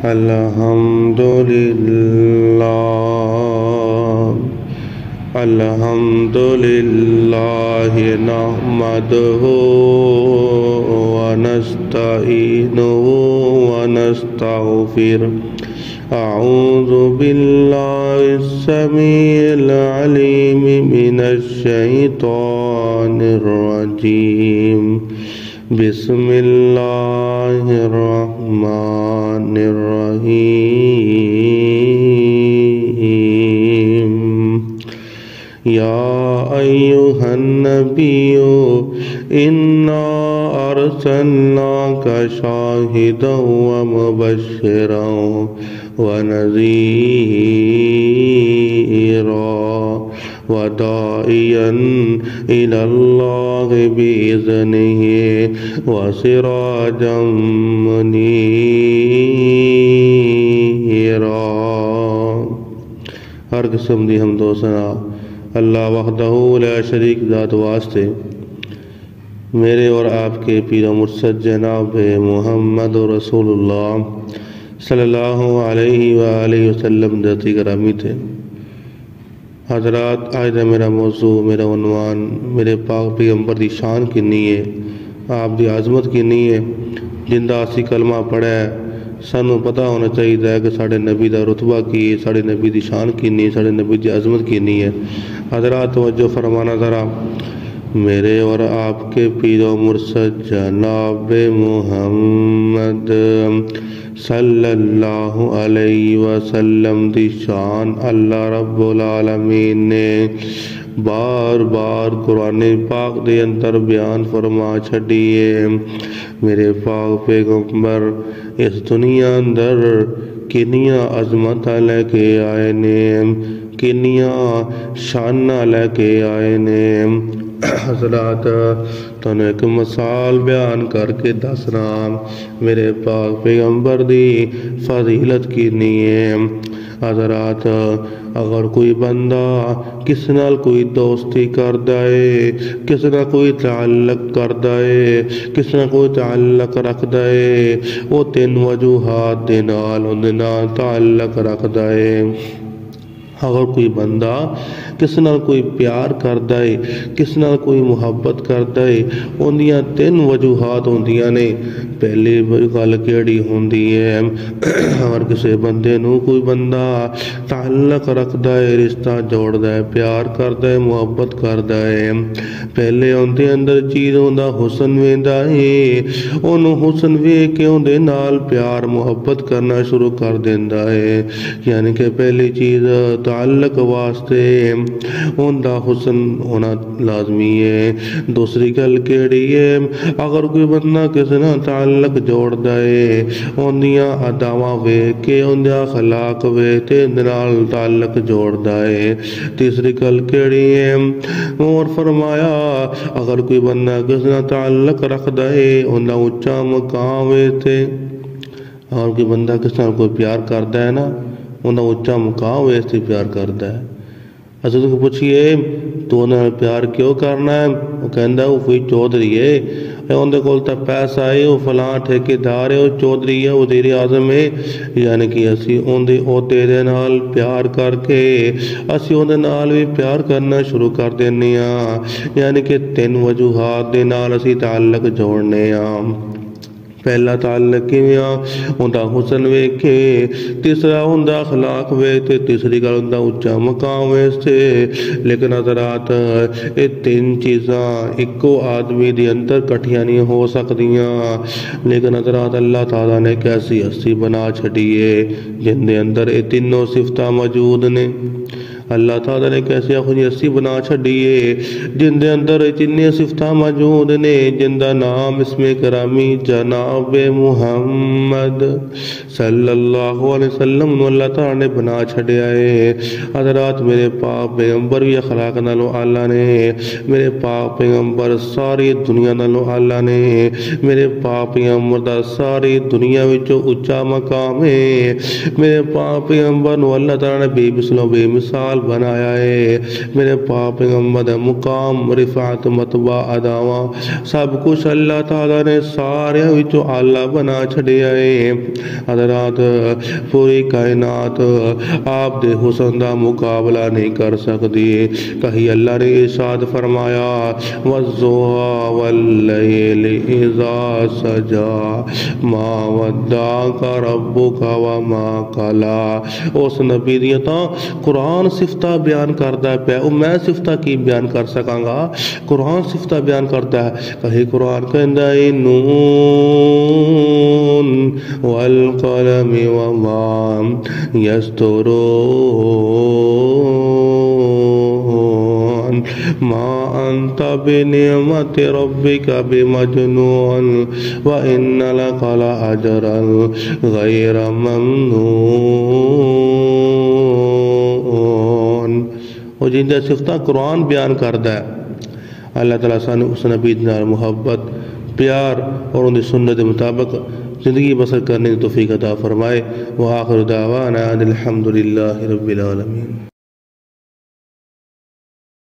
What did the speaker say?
الحمدللہ نحمدہ ونستعینہ ونستغفرہ اعوذ باللہ السمیع العلیم من الشیطان الرجیم بسم اللہ الرحمن الرحیم یا ایھا النبی انا ارسلناک شاہدا ومبشرا ونذیرا وداعیا الی اللہ بإذنہ وسراجا منیرا۔ ہر قسم دی حمد و ثنا اللہ وحدہ لا شریک ذات واسطے، میرے اور آپ کے پیر و مرشد جناب محمد رسول اللہ صلی اللہ علیہ وآلہ وسلم ذاتی گرامی تھے۔ حضرات، آج دا میرا موضوع، میرا عنوان میرے پاک پیغمبر دی شان کنی ہے، آپ دی عظمت کنی ہے۔ جندہ اسی کلمہ پڑھا ہے، سانوں پتہ ہونا چاہیے کہ ساڑھے نبی دا رتبہ کی ہے، ساڑھے نبی دی شان کنی ہے، ساڑھے نبی دی عظمت کنی ہے۔ حضرات توجہ فرمانا ذرا، میرے اور آپ کے پیر و مرشد جناب محمد صلی اللہ علیہ وسلم دی شان اللہ رب العالمین نے بار بار قرآن پاک دے اندر بیان فرما چھڑیے۔ میرے پاک پیغمبر اس دنیا اندر کنیاں عظمت لے کے آئے نے، کنیاں شانہ لے کے آئے نے۔ حضرات تو ایک مثال بیان کر کے دسنا میرے پاک پیغمبر دی فضیلت کنی ہے۔ حضرات، اگر کوئی بندہ کس نال کوئی دوستی کردا ہے، کس نال کوئی تعلق کردا ہے، کس نال کوئی تعلق رکھدا ہے، وہ تین وجوہات دے نال اندے نال تعلق رکھدا ہے۔ اگر کوئی بندہ کس نال کوئی پیار کردا ہے، کس نال کوئی محبت کردا ہے، اندیاں تین وجوہات ہوندیاں نے۔ پہلی گل کیڑی ہوندی ہے، اگر کسی بندے نو کوئی بندہ تعلق رکھدا ہے، رشتہ جوڑدا ہے، پیار کردا ہے، محبت کردا ہے، پہلے اندے اندر چیز ہوندا حسن ویندا ہے، اونوں حسن ویکھ کے اندے نال پیار محبت کرنا شروع کر دیندا ہے۔ یعنی کہ پہلی چیز تعلق واسطے اوندا حسن ہونا لازمی ہے۔ دوسری گل کیڑی ہے، اگر کوئی بندہ کسی نال تعلق جوڑدا ہے، اوندیاں اداواں ویکھ کے، اوندے اخلاق ویکھ کے اندے نال تعلق جوڑدا ہے۔ تیسری گل کیڑی ہے، اور فرمایا اگر کوئی بندہ کسی نال تعلق رکھدا ہے، اوندا اونچا مقام ویکھ کے، اور کوئی بندہ کسی نال کوئی پیار کردا ہے نا، اوندا اونچا مقام ویکھ کے پیار کردا ہے۔ حضرت کو پوچھئے تو انہوں پیار کیوں کرنا ہے؟ وہ کہندا ہے وہ کوئی چودھری ہے، اندے کول تے پیسہ ہے، وہ فلاں ٹھیکیدار ہے، وہ چودھری ہے، وزیر اعظم ہے، یعنی کہ اسی اندے عہدے دے نال پیار کر کے اسی اندے نال بھی پیار کرنا شروع کر دینے ہاں۔ یعنی کہ تین وجوہات دے نال اسی تعلق جوڑنے ہاں۔ پہلا تعلق کیویں ہوندا حسن ویکھ کے، تیسرا ہوندا اخلاق ویکھ کے، تیسری گل ہوندا اونچا مقام ویکھ کے۔ لیکن حضرات، یہ تین چیزاں ایکو آدمی دے اندر کٹھیاں نہیں ہو سکدیاں۔ لیکن حضرات، اللہ تعالیٰ نے کیسی ہستی بنا چھڈی ہے جن دے اندر یہ تینوں صفتاں موجود نے۔ اللہ تعالیٰ نے کیسے اپنی ہستی بنا چھڈیے جن دے اندر تینوں صفتاں موجود نے، جن دا نام اسم کرامی جناب محمد صلی اللہ علیہ وسلم نو اللہ تعالیٰ نے بنا چھڈیا ہے۔ حضرات، میرے پاک پیغمبر بھی اخلاق نالوں اعلیٰ نے، میرے پاک پیغمبر ساری دنیا نالوں اعلیٰ نے، میرے پاک پیغمبر دا ساری دنیا وچوں اونچا مقام ہے۔ میرے پاک پیغمبر نو اللہ تعالیٰ نے بے مثل و بے مثال جلال بنایا ہے، میرے پاک پیغمبر دا مقام رفعت مرتبہ اداواں سب کچھ اللہ تعالیٰ نے سارے وچوں اعلیٰ بنا چھڑیا ہے۔ حضرات پوری کائنات آپ دے حسن دا مقابلہ نہیں کر سکتی۔ کہیں اللہ نے ارشاد فرمایا والضحیٰ واللیل اذا سجا ما ودعک ربک وما قلا۔ اس نبی دیاں تاں قرآن صفتہ بیان کردا پیا، میں صفتہ کی بیان کر سکاں گا؟ قرآن صفتہ بیان کرتا ہے۔ کہیں قرآن کہندا ہے نون والقلم وما یسطرون ما انت بنعمت ربک بمجنون وان لک لاجرا غیر ممنون۔ اور جن صفتہ قرآن بیان کرتا ہے۔ اللہ تعالیٰ سانو اس نبی نال محبت پیار اور ان کی سنت مطابق زندگی بسر کرنے کی توفیق عطا فرمائے۔ وآخر دعوانا ان الحمد للہ رب العالمین۔